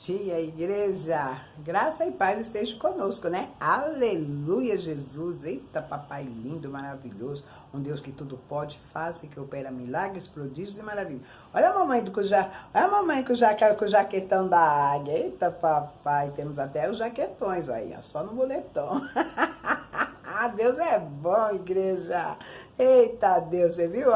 dia, igreja. Graça e paz esteja conosco, né? Aleluia, Jesus. Eita, papai lindo, maravilhoso. Um Deus que tudo pode, faz e que opera milagres, prodígios e maravilhas. Olha a mamãe com o jaquetão da águia. Eita, papai. Temos até os jaquetões, aí, ó, só no boletom. Deus é bom, igreja. Eita, Deus, você viu?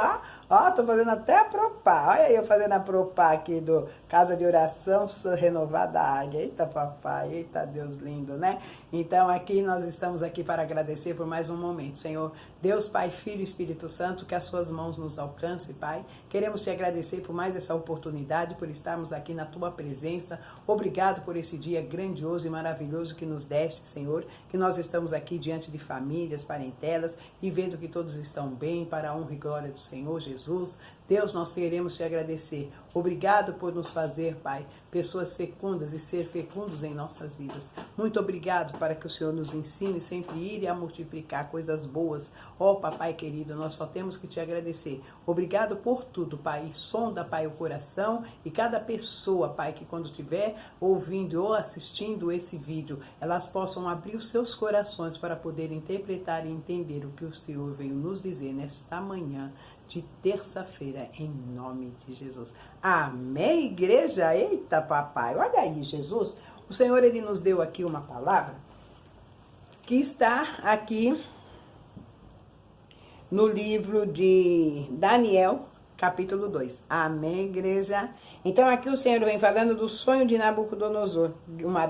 Ó, tô fazendo até a propá. Olha aí eu fazendo a propá aqui do Casa de Oração Renovada Águia. Eita, papai. Eita, Deus lindo, né? Então, aqui nós estamos aqui para agradecer por mais um momento. Senhor, Deus, Pai, Filho e Espírito Santo, que as suas mãos nos alcancem, Pai. Queremos te agradecer por mais essa oportunidade, por estarmos aqui na tua presença. Obrigado por esse dia grandioso e maravilhoso que nos deste, Senhor. Que nós estamos aqui diante de famílias, parentelas e vendo que todos estão bem, para a honra e glória do Senhor Jesus. Deus, nós queremos te agradecer. Obrigado por nos fazer, Pai, pessoas fecundas e ser fecundos em nossas vidas. Muito obrigado para que o Senhor nos ensine sempre ir e a multiplicar coisas boas. Ó, papai querido, nós só temos que te agradecer. Obrigado por tudo, Pai. Sonda, Pai, o coração e cada pessoa, Pai, que quando estiver ouvindo ou assistindo esse vídeo, elas possam abrir os seus corações para poder interpretar e entender o que o Senhor veio nos dizer nesta manhã de terça-feira, em nome de Jesus. Amém, igreja? Eita, papai. Olha aí, Jesus. O Senhor, Ele nos deu aqui uma palavra que está aqui no livro de Daniel, capítulo 2. Amém, igreja? Então, aqui o Senhor vem falando do sonho de Nabucodonosor,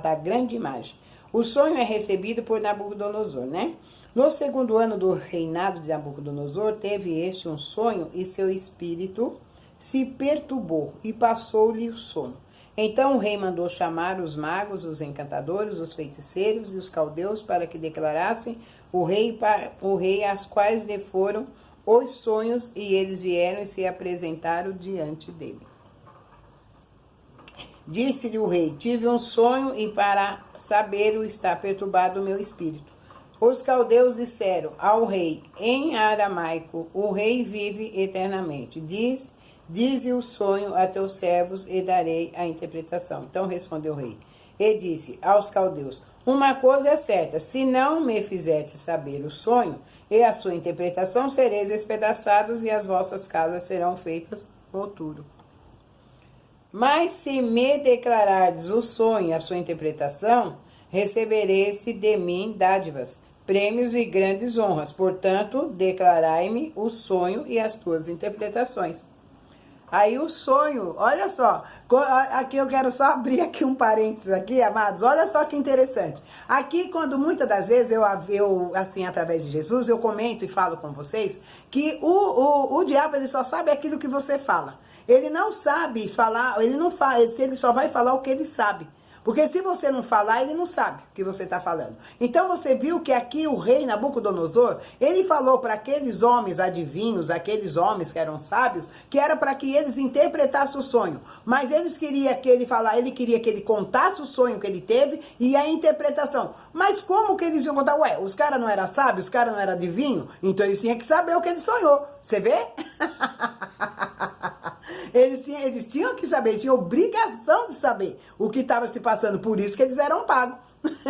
da grande imagem. O sonho é recebido por Nabucodonosor, né? No segundo ano do reinado de Nabucodonosor, teve este um sonho e seu espírito se perturbou e passou-lhe o sono. Então o rei mandou chamar os magos, os encantadores, os feiticeiros e os caldeus para que declarassem o rei às quais lhe foram os sonhos, e eles vieram e se apresentaram diante dele. Disse-lhe o rei: tive um sonho e para saber-o está perturbado o meu espírito. Os caldeus disseram ao rei em aramaico: o rei vive eternamente. Dize o sonho a teus servos e darei a interpretação. Então respondeu o rei e disse aos caldeus: uma coisa é certa, se não me fizerdes saber o sonho e a sua interpretação, sereis despedaçados e as vossas casas serão feitas monturo. Mas se me declarardes o sonho e a sua interpretação, recebereis de mim dádivas, prêmios e grandes honras. Portanto, declarai-me o sonho e as tuas interpretações. Aí o sonho, olha só, aqui eu quero só abrir aqui um parênteses aqui, amados, olha só que interessante. Aqui, quando muitas das vezes eu assim, através de Jesus, eu comento e falo com vocês, que o diabo, ele só sabe aquilo que você fala. Ele não sabe falar, ele só vai falar o que ele sabe. Porque se você não falar, ele não sabe o que você está falando. Então você viu que aqui o rei Nabucodonosor, ele falou para aqueles homens adivinhos, aqueles homens que eram sábios, que era para que eles interpretassem o sonho. Mas eles queriam que ele queria que ele contasse o sonho que ele teve e a interpretação. Mas como que eles iam contar? Ué, os caras não eram sábios, os caras não eram adivinhos? Então eles tinham que saber o que ele sonhou. Você vê? Eles tinham que saber, eles tinham obrigação de saber o que estava se passando, por isso que eles eram pagos,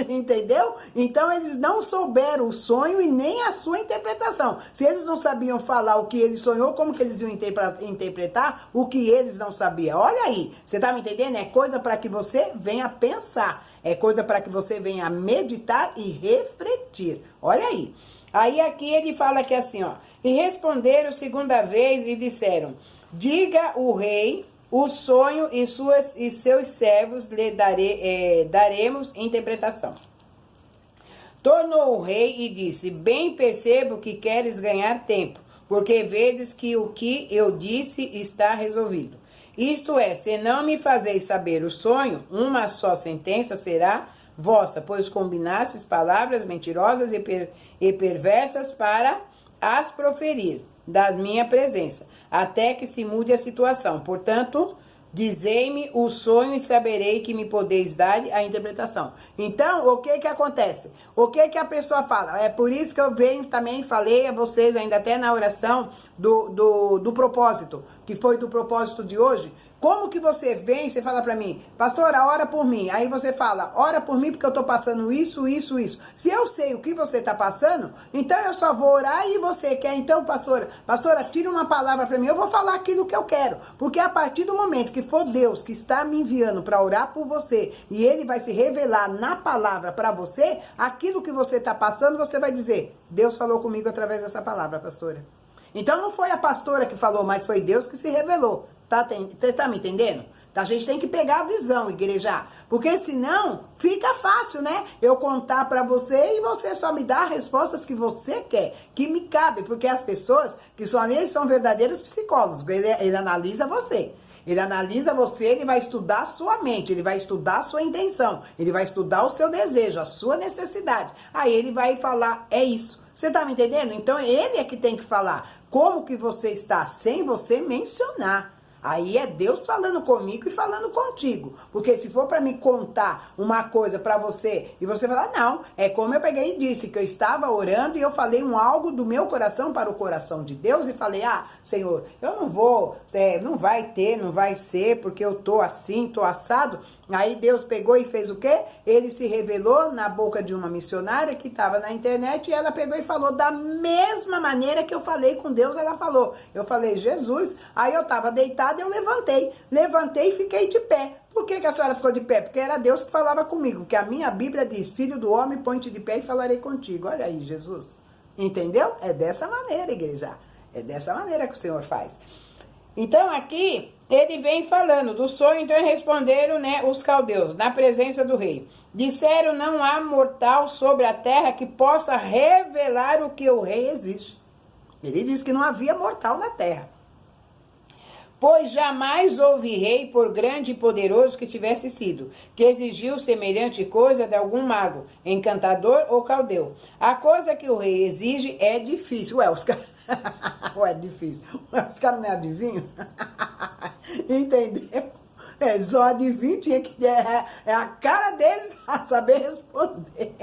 entendeu? Então eles não souberam o sonho e nem a sua interpretação. Se eles não sabiam falar o que ele sonhou, como que eles iam interpretar o que eles não sabiam? Olha aí, você tá me entendendo? É coisa para que você venha pensar, é coisa para que você venha meditar e refletir. Olha aí. Aí aqui ele fala que assim, ó, e responderam segunda vez e disseram: diga o rei o sonho e seus servos lhe daremos interpretação. Tornou o rei e disse: bem percebo que queres ganhar tempo, porque vedes que o que eu disse está resolvido. Isto é, se não me fazeis saber o sonho, uma só sentença será vossa, pois combinastes palavras mentirosas e perversas para as proferir da minha presença, até que se mude a situação. Portanto, dizei-me o sonho e saberei que me podeis dar a interpretação. Então, o que acontece? O que a pessoa fala? É por isso que eu falei a vocês, ainda até na oração do propósito, que foi do propósito de hoje. Como que você vem, você fala pra mim, pastora, ora por mim. Aí você fala, ora por mim porque eu tô passando isso, isso, isso. Se eu sei o que você tá passando, então eu só vou orar e você quer. Então, pastora, tira uma palavra pra mim. Eu vou falar aquilo que eu quero. Porque a partir do momento que for Deus que está me enviando pra orar por você e ele vai se revelar na palavra pra você, aquilo que você tá passando, você vai dizer, Deus falou comigo através dessa palavra, pastora. Então não foi a pastora que falou, mas foi Deus que se revelou. Tá me entendendo? A gente tem que pegar a visão, igreja. Porque senão fica fácil, né? Eu contar pra você e você só me dá respostas que você quer, que me cabe. Porque as pessoas que são ali, eles são verdadeiros psicólogos. Ele analisa você. Ele analisa você, ele vai estudar a sua mente, ele vai estudar a sua intenção, ele vai estudar o seu desejo, a sua necessidade. Aí ele vai falar, é isso. Você tá me entendendo? Então ele é que tem que falar como que você está, sem você mencionar. Aí é Deus falando comigo e falando contigo. Porque se for para me contar uma coisa para você e você falar, não, é como eu peguei e disse, que eu estava orando e eu falei algo do meu coração para o coração de Deus e falei, Senhor, eu não vou, não vai ter, não vai ser, porque eu tô assim, tô assado. Aí Deus pegou e fez o quê? Ele se revelou na boca de uma missionária que estava na internet e ela pegou e falou da mesma maneira que eu falei com Deus, ela falou. Eu falei, Jesus, aí eu estava deitada, eu levantei e fiquei de pé. Por que a senhora ficou de pé? Porque era Deus que falava comigo, porque a minha Bíblia diz, filho do homem, põe-te de pé e falarei contigo. Olha aí, Jesus. Entendeu? É dessa maneira, igreja. É dessa maneira que o Senhor faz. Então aqui ele vem falando do sonho, então responderam, né, os caldeus, na presença do rei. Disseram, não há mortal sobre a terra que possa revelar o que o rei exige. Ele disse que não havia mortal na terra. Pois jamais houve rei, por grande e poderoso que tivesse sido, que exigiu semelhante coisa de algum mago, encantador ou caldeu. A coisa que o rei exige é difícil. Ué, os caras... Ué, difícil. Ué, os caras não é adivinho? Entendeu? Eles só adivinham, tinha que... É a cara deles a saber responder.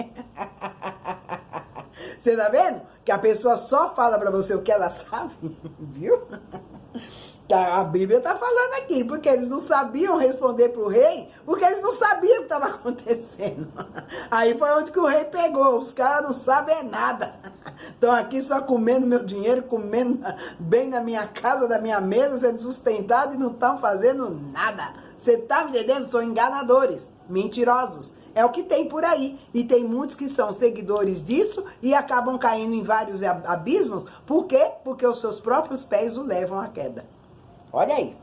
Você tá vendo? Que a pessoa só fala pra você o que ela sabe, viu? A Bíblia está falando aqui, porque eles não sabiam responder para o rei, porque eles não sabiam o que estava acontecendo. Aí foi onde que o rei pegou, os caras não sabem nada. Estão aqui só comendo meu dinheiro, comendo bem na minha casa, da minha mesa, sendo sustentado e não estão fazendo nada. Você está me entendendo? São enganadores, mentirosos. É o que tem por aí. E tem muitos que são seguidores disso e acabam caindo em vários abismos. Por quê? Porque os seus próprios pés o levam à queda. Olha aí.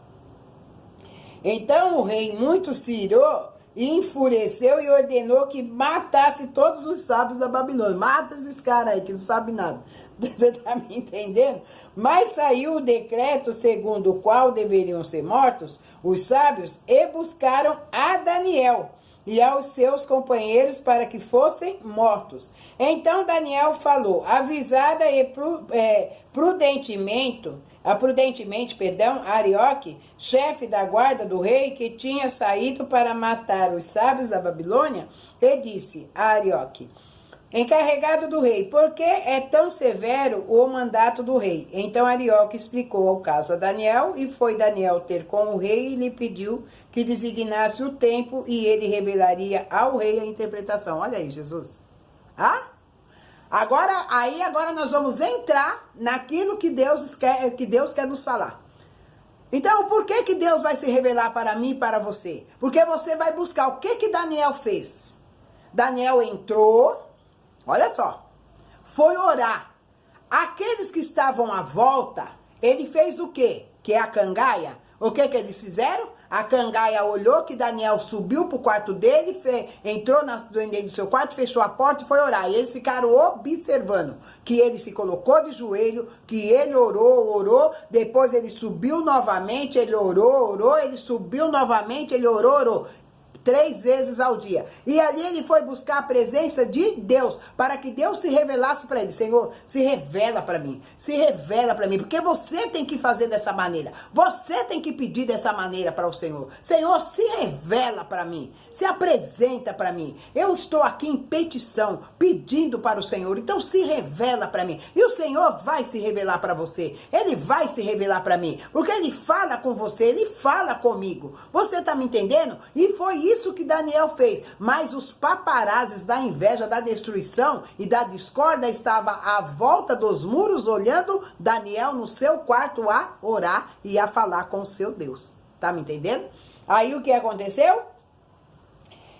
Então o rei muito se irou e enfureceu e ordenou que matasse todos os sábios da Babilônia. Mata esses caras aí que não sabem nada. Você tá me entendendo? Mas saiu o decreto segundo o qual deveriam ser mortos os sábios e buscaram a Daniel e aos seus companheiros para que fossem mortos. Então Daniel falou, avisada e prudentemente, Arioque, chefe da guarda do rei, que tinha saído para matar os sábios da Babilônia, e disse a Arioque, encarregado do rei, por que é tão severo o mandato do rei? Então Arioque explicou o caso a Daniel, e foi Daniel ter com o rei e lhe pediu que designasse o tempo e ele revelaria ao rei a interpretação. Olha aí, Jesus. Agora nós vamos entrar naquilo que Deus quer nos falar. Então, por que Deus vai se revelar para mim e para você? Porque você vai buscar o que Daniel fez. Daniel entrou, olha só, foi orar. Aqueles que estavam à volta, ele fez o quê? Que é a cangaia. O que eles fizeram? A cangaia olhou que Daniel subiu para o quarto dele, entrou dentro do seu quarto, fechou a porta e foi orar. E eles ficaram observando que ele se colocou de joelho, que ele orou, depois ele subiu novamente, ele orou, ele subiu novamente, ele orou. 3 vezes ao dia. E ali ele foi buscar a presença de Deus, para que Deus se revelasse para ele. Senhor, se revela para mim, porque você tem que fazer dessa maneira, você tem que pedir dessa maneira para o Senhor. Senhor, se revela para mim, se apresenta para mim. Eu estou aqui em petição, pedindo para o Senhor, então se revela para mim. E o Senhor vai se revelar para você, ele vai se revelar para mim, porque ele fala com você, ele fala comigo. Você tá me entendendo? E foi isso que Daniel fez. Mas os paparazes da inveja, da destruição e da discórdia estavam à volta dos muros, olhando Daniel no seu quarto a orar e a falar com o seu Deus. Tá me entendendo? Aí o que aconteceu?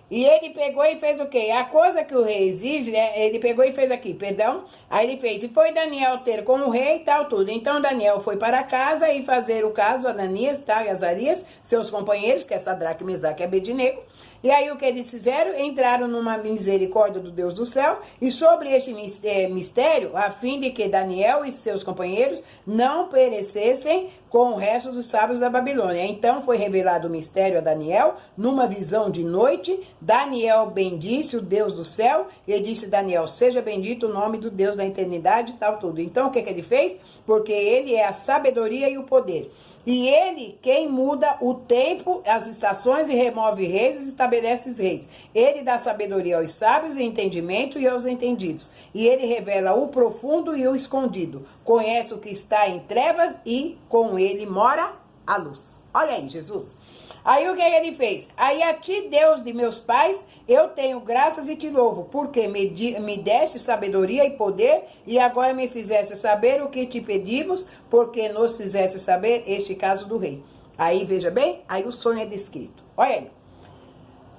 E ele pegou e fez o quê? A coisa que o rei exige, né? Ele pegou e fez aqui, perdão. Aí ele fez, e foi Daniel ter com o rei e tal, tudo. Então Daniel foi para casa e fazer o caso, Ananias, tal, e Azarias, seus companheiros, que é Sadraque, Mesaque e Abednego. E aí o que eles fizeram? Entraram numa misericórdia do Deus do céu, e sobre este mistério, a fim de que Daniel e seus companheiros não perecessem com o resto dos sábios da Babilônia. Então foi revelado o mistério a Daniel, numa visão de noite. Daniel bendisse o Deus do céu, e disse Daniel, seja bendito o nome do Deus da eternidade, tal, tudo. Então o que ele fez? Porque ele é a sabedoria e o poder. E ele, quem muda o tempo, as estações, e remove reis, e estabelece reis. Ele dá sabedoria aos sábios, e entendimento e aos entendidos. E ele revela o profundo e o escondido. Conhece o que está em trevas, e com ele mora a luz. Olha aí, Jesus. Aí o que ele fez? Aí a ti, Deus de meus pais, eu tenho graças e te louvo, porque me deste sabedoria e poder, e agora me fizeste saber o que te pedimos, porque nos fizeste saber este caso do rei. Aí, veja bem, aí o sonho é descrito. Olha aí.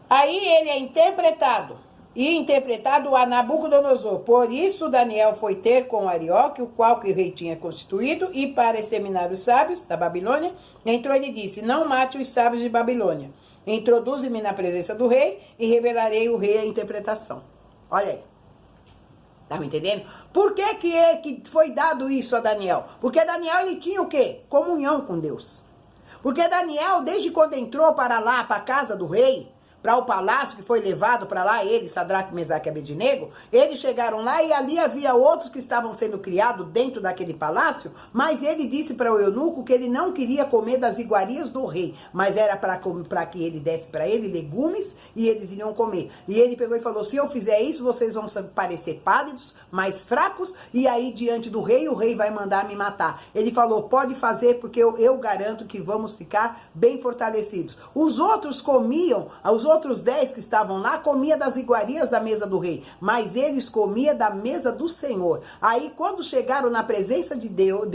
Aí ele é interpretado a Nabucodonosor. Por isso Daniel foi ter com Arioque, o qual que o rei tinha constituído, e para exterminar os sábios da Babilônia, entrou e disse, não mate os sábios de Babilônia. Introduze-me na presença do rei e revelarei o rei a interpretação. Olha aí. Tá me entendendo? Por que foi dado isso a Daniel? Porque Daniel, ele tinha o quê? Comunhão com Deus. Porque Daniel, desde quando entrou para lá, para a casa do rei, para o palácio que foi levado para lá, ele, Sadraque, Mesaque e Abednego, eles chegaram lá e ali havia outros que estavam sendo criados dentro daquele palácio, mas ele disse para o eunuco que ele não queria comer das iguarias do rei, mas era para que ele desse para ele legumes e eles iriam comer. E ele pegou e falou, se eu fizer isso, vocês vão parecer pálidos, mais fracos, e aí diante do rei, o rei vai mandar me matar. Ele falou, pode fazer, porque eu garanto que vamos ficar bem fortalecidos. Os outros comiam, os outros 10 que estavam lá comia das iguarias da mesa do rei, mas eles comiam da mesa do Senhor. Aí quando chegaram na presença de Deus,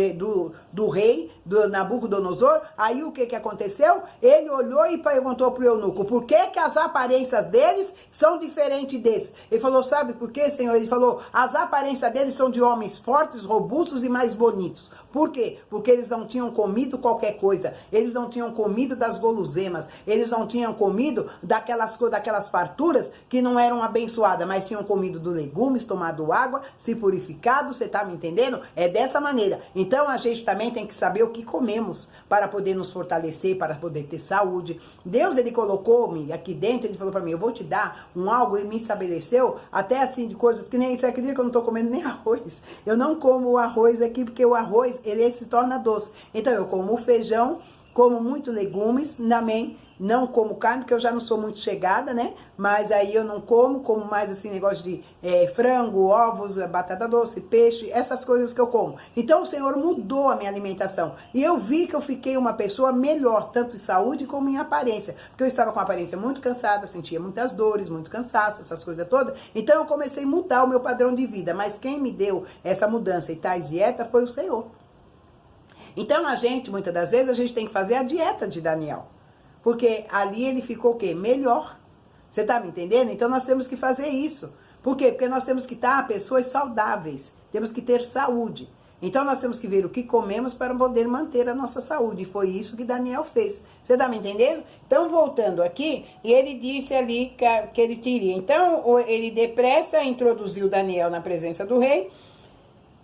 do rei, do Nabucodonosor, aí o que aconteceu? Ele olhou e perguntou para o eunuco, por que as aparências deles são diferentes desses? Ele falou, sabe por quê, Senhor? Ele falou, as aparências deles são de homens fortes, robustos e mais bonitos. Por quê? Porque eles não tinham comido qualquer coisa, eles não tinham comido das guloseimas, eles não tinham comido daquelas farturas que não eram abençoadas, mas tinham comido do legumes, tomado água, se purificado, você tá me entendendo? É dessa maneira. Então a gente também tem que saber o que comemos para poder nos fortalecer, para poder ter saúde. Deus, ele colocou-me aqui dentro, ele falou para mim, eu vou te dar algo, ele me estabeleceu até assim de coisas que nem isso, acredita que eu não tô comendo nem arroz. Eu não como o arroz aqui porque o arroz, ele se torna doce. Então eu como o feijão, como muito legumes, também não como carne, porque eu já não sou muito chegada, né? Mas aí eu não como mais assim, negócio de frango, ovos, batata doce, peixe, essas coisas que eu como. Então o Senhor mudou a minha alimentação. E eu vi que eu fiquei uma pessoa melhor, tanto em saúde como em aparência. Porque eu estava com a aparência muito cansada, sentia muitas dores, muito cansaço, essas coisas todas. Então eu comecei a mudar o meu padrão de vida. Mas quem me deu essa mudança e tais dieta foi o Senhor. Então muitas das vezes, a gente tem que fazer a dieta de Daniel. Porque ali ele ficou o quê? Melhor. Você tá me entendendo? Então nós temos que fazer isso. Por quê? Porque nós temos que estar pessoas saudáveis. Temos que ter saúde. Então nós temos que ver o que comemos para poder manter a nossa saúde. E foi isso que Daniel fez. Você tá me entendendo? Então voltando aqui, e ele disse ali que ele teria. Então ele depressa introduziu Daniel na presença do rei.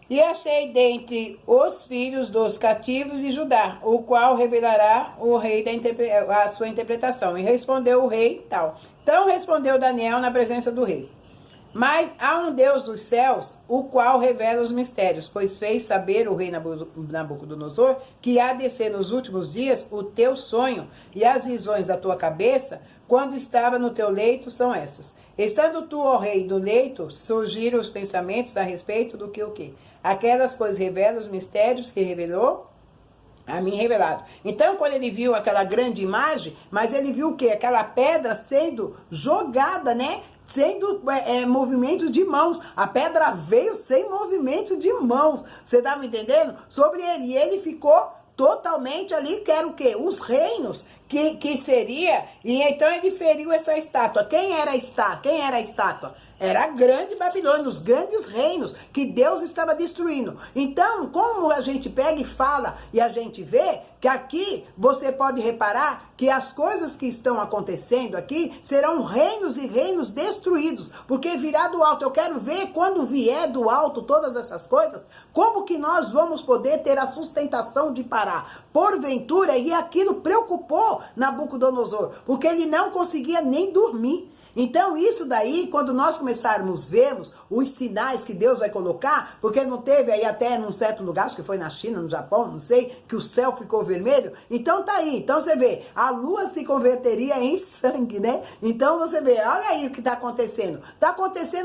E achei dentre os filhos dos cativos de Judá, o qual revelará o rei a sua interpretação. E respondeu o rei tal. Então respondeu Daniel na presença do rei. Mas há um Deus dos céus, o qual revela os mistérios, pois fez saber o rei Nabucodonosor que há de ser nos últimos dias o teu sonho e as visões da tua cabeça, quando estava no teu leito, são essas. Estando tu, ó rei, do leito, surgiram os pensamentos a respeito do que o quê? Aquelas, pois, revela os mistérios que revelou a mim revelado. Então, quando ele viu aquela grande imagem, mas ele viu o quê? Aquela pedra sendo jogada, né? Sendo movimento de mãos. A pedra veio sem movimento de mãos. Você tá me entendendo? Sobre ele. E ele ficou totalmente ali, que era o quê? Os reinos. Que seria, e então ele feriu essa estátua. Quem era a estátua? Era a grande Babilônia, os grandes reinos que Deus estava destruindo. Então, como a gente pega e fala e a gente vê que aqui você pode reparar que as coisas que estão acontecendo aqui serão reinos e reinos destruídos, porque virá do alto. Eu quero ver quando vier do alto todas essas coisas, como que nós vamos poder ter a sustentação de parar. Porventura, e aquilo preocupou Nabucodonosor, porque ele não conseguia nem dormir. Então isso daí, quando nós começarmos a vermos os sinais que Deus vai colocar, porque não teve aí até num certo lugar, acho que foi na China, no Japão, não sei, que o céu ficou vermelho, então tá aí, então você vê, a lua se converteria em sangue, né? Então você vê, olha aí o que tá acontecendo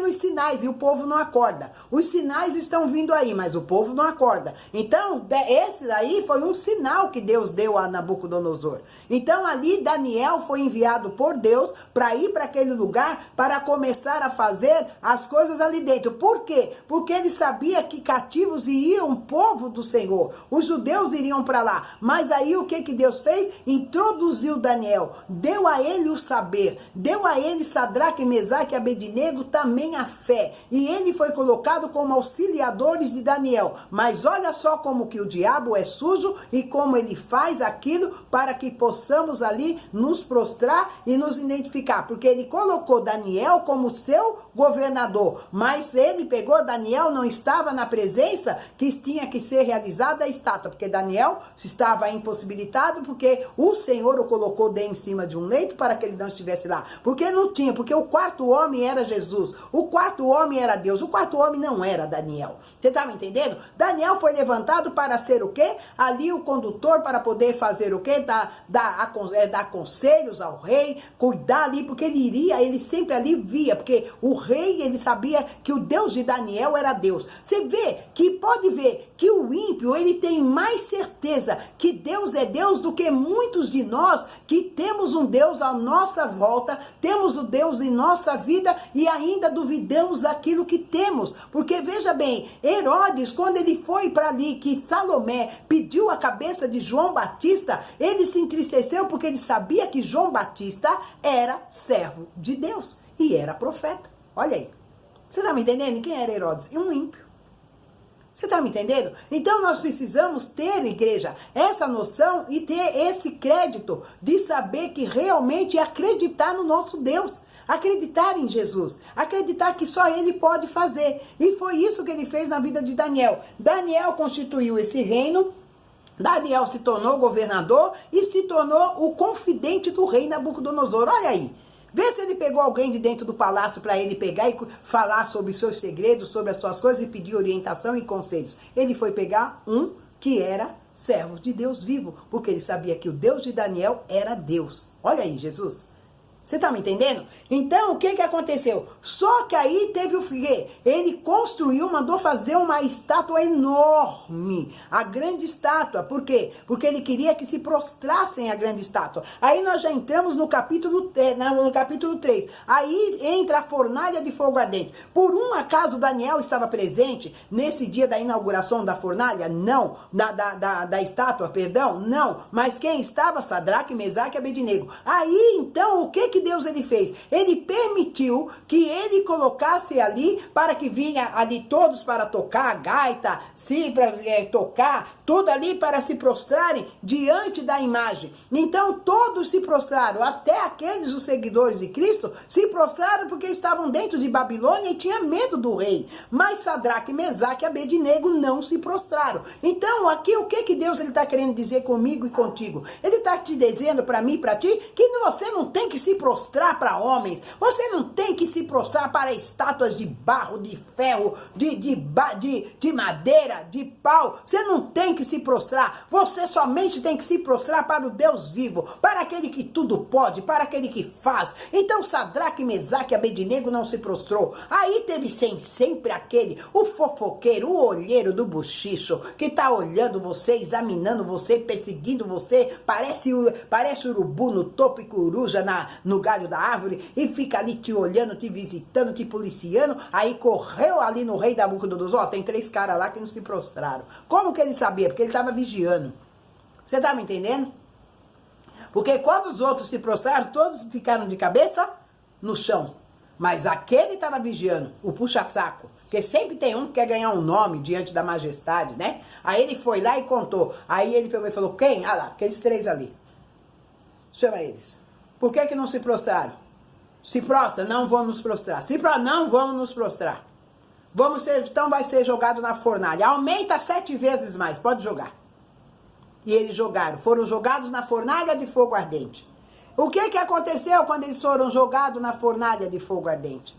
os sinais e o povo não acorda, os sinais estão vindo aí, mas o povo não acorda, então esse daí foi um sinal que Deus deu a Nabucodonosor. Então ali Daniel foi enviado por Deus para ir para aquele lugar para começar a fazer as coisas ali dentro. Por quê? Porque ele sabia que cativos iriam o povo do Senhor. Os judeus iriam para lá. Mas aí o que Deus fez? Introduziu Daniel. Deu a ele o saber. Deu a ele Sadraque, Mesaque e Abednego também a fé. E ele foi colocado como auxiliadores de Daniel. Mas olha só como que o diabo é sujo e como ele faz aquilo para que possamos ali nos prostrar e nos identificar. Porque ele colocou Daniel como seu governador, mas ele pegou Daniel, não estava na presença que tinha que ser realizada a estátua, porque Daniel estava impossibilitado, porque o Senhor o colocou em cima de um leito para que ele não estivesse lá, porque não tinha, porque o quarto homem era Jesus, o quarto homem era Deus, o quarto homem não era Daniel. Você tá me entendendo? Daniel foi levantado para ser o quê? Ali o condutor para poder fazer o quê? Dar conselhos ao rei, cuidar ali, porque ele sempre ali via, porque o rei, ele sabia que o Deus de Daniel era Deus. Você pode ver que o ímpio, ele tem mais certeza que Deus é Deus do que muitos de nós que temos um Deus à nossa volta, temos o Deus em nossa vida e ainda duvidamos daquilo que temos. Porque veja bem, Herodes, quando ele foi para ali, que Salomé pediu a cabeça de João Batista, ele se entristeceu porque ele sabia que João Batista era servo de Deus e era profeta. Olha aí. Você está me entendendo? Quem era Herodes? Um ímpio. Você está me entendendo? Então nós precisamos ter, igreja, essa noção e ter esse crédito de saber que realmente acreditar no nosso Deus. Acreditar em Jesus. Acreditar que só Ele pode fazer. E foi isso que ele fez na vida de Daniel. Daniel constituiu esse reino. Daniel se tornou governador e se tornou o confidente do rei Nabucodonosor. Olha aí. Vê se ele pegou alguém de dentro do palácio para ele pegar e falar sobre seus segredos, sobre as suas coisas e pedir orientação e conselhos. Ele foi pegar um que era servo de Deus vivo, porque ele sabia que o Deus de Daniel era Deus. Olha aí, Jesus. Você tá me entendendo? Então, o que aconteceu? Só que aí teve o quê? Ele construiu, mandou fazer uma estátua enorme. A grande estátua. Por quê? Porque ele queria que se prostrassem a grande estátua. Aí nós já entramos no capítulo 3. Aí entra a fornalha de fogo ardente. Por um acaso Daniel estava presente nesse dia da inauguração da fornalha? Não. Da estátua, perdão? Não. Mas quem estava? Sadraque, Mesaque e Abednego. Aí, então, o que que Deus ele fez? Ele permitiu que ele colocasse ali, para que vinha ali todos para tocar a gaita, sim, para tocar, tudo ali para se prostrarem diante da imagem. Então todos se prostraram, até aqueles, os seguidores de Cristo, se prostraram porque estavam dentro de Babilônia e tinha medo do rei. Mas Sadraque, Mesaque e Abednego não se prostraram. Então aqui o que Deus está querendo dizer comigo e contigo? Ele está te dizendo para mim e para ti que você não tem que se prostrar para homens, você não tem que se prostrar para estátuas de barro, de ferro, de madeira, de pau. Você não tem que se prostrar, você somente tem que se prostrar para o Deus vivo, para aquele que tudo pode, para aquele que faz. Então Sadraque, Mesaque e Abednego não se prostrou. Aí teve sempre aquele, o fofoqueiro, o olheiro do bochicho, que está olhando você, examinando você, perseguindo você, parece urubu no topo e coruja no galho da árvore, e fica ali te olhando, te visitando, te policiando. Aí correu ali no rei Nabucodonosor, tem 3 caras lá que não se prostraram. Como que ele sabia? Porque ele estava vigiando. Você tá me entendendo? Porque quando os outros se prostraram, todos ficaram de cabeça no chão. Mas aquele estava vigiando, o puxa-saco. Porque sempre tem um que quer ganhar um nome diante da majestade, né? Aí ele foi lá e contou. Aí ele pegou e falou, quem? Ah lá, aqueles 3 ali. Chama eles. Por que não se prostraram? Se prostra, não vamos nos prostrar. Não vamos nos prostrar. Então vai ser jogado na fornalha. Aumenta 7 vezes mais, pode jogar. E eles foram jogados na fornalha de fogo ardente. O que aconteceu quando eles foram jogados na fornalha de fogo ardente?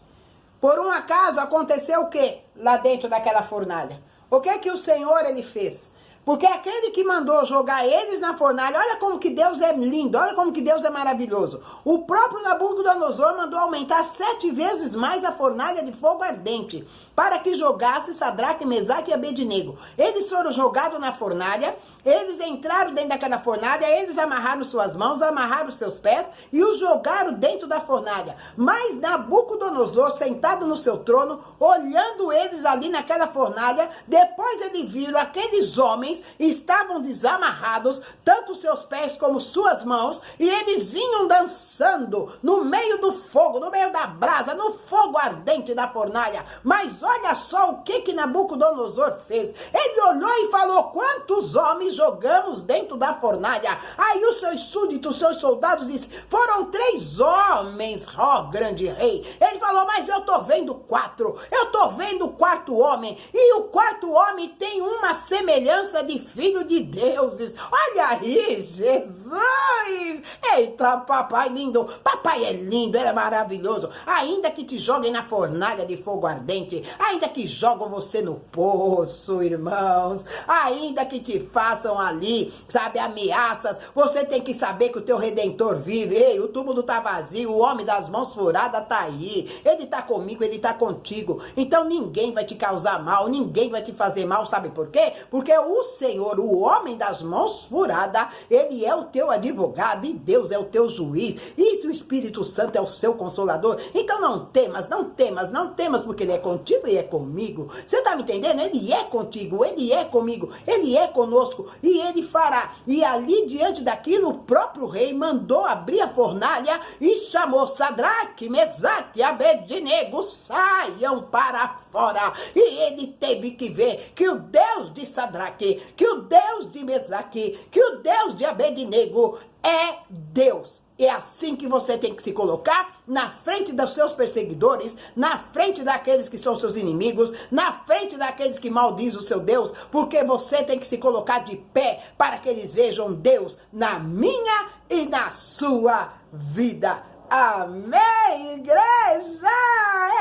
Por um acaso aconteceu o quê? Lá dentro daquela fornalha. O que o Senhor ele fez? Porque aquele que mandou jogar eles na fornalha, olha como que Deus é lindo, olha como que Deus é maravilhoso. O próprio Nabucodonosor mandou aumentar 7 vezes mais a fornalha de fogo ardente, para que jogasse Sadraque, Mesaque e Abednego. Eles foram jogados na fornalha, eles entraram dentro daquela fornalha, eles amarraram suas mãos, amarraram seus pés e os jogaram dentro da fornalha. Mas Nabucodonosor, sentado no seu trono, olhando eles ali naquela fornalha, depois eles viram aqueles homens estavam desamarrados, tanto seus pés como suas mãos, e eles vinham dançando no meio do fogo, no meio da brasa, no fogo ardente da fornalha. Mas olha só o que Nabucodonosor fez. Ele olhou e falou, quantos homens jogamos dentro da fornalha? Aí os seus súditos, os seus soldados disseram, foram 3 homens, ó grande rei. Ele falou, mas eu tô vendo 4, eu tô vendo o 4º homem, e o 4º homem tem uma semelhança de filho de deuses. Olha aí, Jesus! Eita, papai lindo! Papai é lindo, ele é maravilhoso. Ainda que te joguem na fornalha de fogo ardente, ainda que jogam você no poço, irmãos, ainda que te façam ali, sabe, ameaças, você tem que saber que o teu Redentor vive. Ei, o túmulo tá vazio, o homem das mãos furadas tá aí. Ele tá comigo, ele tá contigo. Então ninguém vai te causar mal, ninguém vai te fazer mal, sabe por quê? Porque o Senhor, o homem das mãos furadas, ele é o teu advogado e Deus é o teu juiz. E se o Espírito Santo é o seu consolador, então não temas, não temas, não temas, porque ele é contigo e é comigo. Você tá me entendendo? Ele é contigo, ele é comigo, ele é conosco e ele fará. E ali diante daquilo, o próprio rei mandou abrir a fornalha e chamou Sadraque, Mesaque e Abednego, saiam para fora. E ele teve que ver que o Deus de Sadraque, que o Deus de Mesaque, que o Deus de Abednego é Deus. É assim que você tem que se colocar na frente dos seus perseguidores, na frente daqueles que são seus inimigos, na frente daqueles que maldizem o seu Deus, porque você tem que se colocar de pé para que eles vejam Deus na minha e na sua vida. Amém, igreja!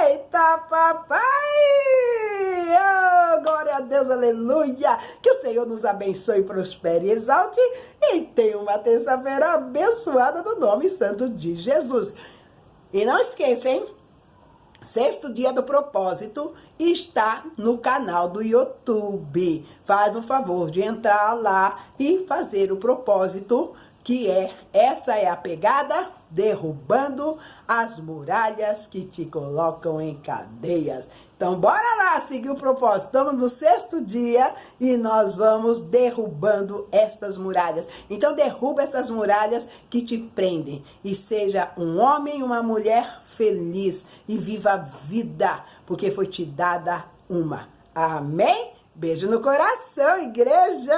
Eita, papai! Oh, glória a Deus, aleluia! Que o Senhor nos abençoe, prospere e exalte e tenha uma terça-feira abençoada no nome santo de Jesus. E não esqueça, hein? 6º dia do propósito está no canal do YouTube. Faz um favor de entrar lá e fazer o propósito, que essa é a pegada derrubando as muralhas que te colocam em cadeias. Então, bora lá seguir o propósito. Estamos no 6º dia e nós vamos derrubando estas muralhas. Então, derruba essas muralhas que te prendem e seja um homem e uma mulher feliz e viva a vida, porque foi te dada uma. Amém? Beijo no coração, igreja!